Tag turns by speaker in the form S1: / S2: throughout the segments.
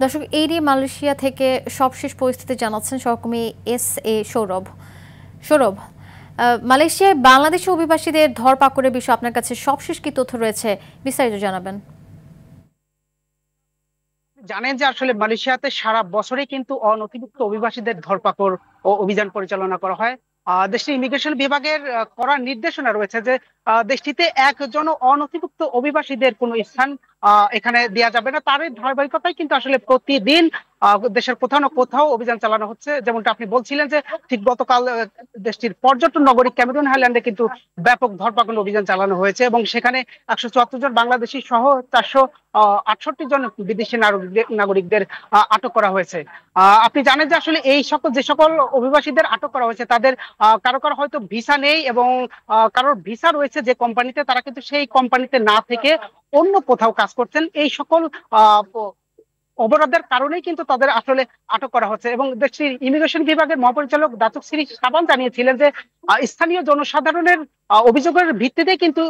S1: দর্শক, এই নিয়ে মালয়েশিয়া থেকে সবশেষ পরিস্থিতি জানাচ্ছেন সহকর্মী SA সৌরভ। সৌরভ, মালয়েশিয়ায় বাংলাদেশি অভিবাসীদের ধরপাকড়ের বিষয়ে আপনার কাছে সবশেষ কি তথ্য রয়েছে, বিস্তারিত জানাবেন।
S2: জানেন যে আসলে মালয়েশিয়াতে সারা বছরে কিন্তু অনথিভুক্ত অভিবাসীদের ধরপাকড় ও অভিযান পরিচালনা করা হয়। দেশটির ইমিগ্রেশন বিভাগের কড়া নির্দেশনা রয়েছে যে দেশটিতে একজন অনথিভুক্ত অভিবাসীদের কোনো স্থান এখানে দেওয়া যাবে না। তারই ধারাবাহিকতায় কিন্তু আসলে প্রতিদিন দেশের কোথাও না কোথাও অভিযান চালানো হচ্ছে। যেমনটা আপনি বলছিলেন যে ঠিক গতকাল দেশটির পর্যটন নগরী ক্যামেরুন হাইল্যান্ডে কিন্তু ব্যাপক ধরপাকড় অভিযান চালানো হয়েছে এবং সেখানে 174 জন বাংলাদেশি সহ 468 জন বিদেশি নাগরিকদের আটক করা হয়েছে। আপনি জানেন যে আসলে এই যে সকল অভিবাসীদের আটক করা হয়েছে তাদের কারো কারো হয়তো ভিসা নেই এবং কারোর ভিসা রয়েছে যে কোম্পানিতে, তারা কিন্তু সেই কোম্পানিতে না থেকে অন্য কোথাও কাজ করছেন। এই সকল অবরোধের কারণেই কিন্তু তাদের আসলে আটক করা হচ্ছে এবং দেশটির ইমিগ্রেশন বিভাগের মহাপরিচালক দাতুক শ্রী সাবান জানিয়েছিলেন যে স্থানীয় জনসাধারণের অভিযোগের ভিত্তিতে কিন্তু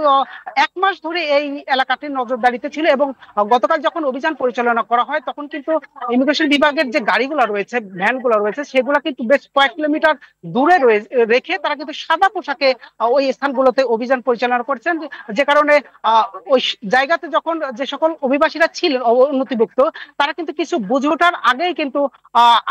S2: 1 মাস ধরে এই এলাকাটি নজরদারিতে ছিল এবং গতকাল যখন অভিযান পরিচালনা করা হয় তখন কিন্তু ইমিগ্রেশন বিভাগের যে গাড়িগুলো রয়েছে, ভ্যানগুলো রয়েছে, সেগুলো কিন্তু বেশ কয়েক কিলোমিটার দূরে রেখে তারা কিন্তু সাদা পোশাকে ওই স্থানগুলোতে অভিযান পরিচালনা করছেন, যে কারণে ওই জায়গাতে যখন যে সকল অভিবাসীরা ছিলেন অনথিভুক্ত তারা কিন্তু কিছু বুঝে ওঠার আগেই কিন্তু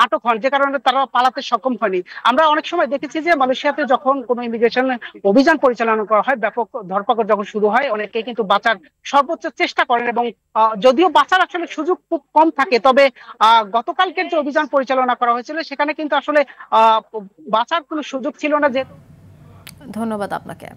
S2: আটক হন, যে কারণে তারা পালাতে সক্ষম হয়নি। আমরা অনেক সময় দেখেছি যে মালয়েশিয়াতে যখন কোনো ইমিগ্রেশন অভিযান পরিচালনা করা হয়, ব্যাপক ধরপাকড় যখন শুরু হয়, অনেকেই কিন্তু বাঁচার সর্বোচ্চ চেষ্টা করেন এবং যদিও বাঁচার আসলে সুযোগ খুব কম থাকে, তবে গতকালকের যে অভিযান পরিচালনা করা হয়েছিল সেখানে কিন্তু আসলে বাঁচার কোনো সুযোগ ছিল না। যে
S1: ধন্যবাদ আপনাকে।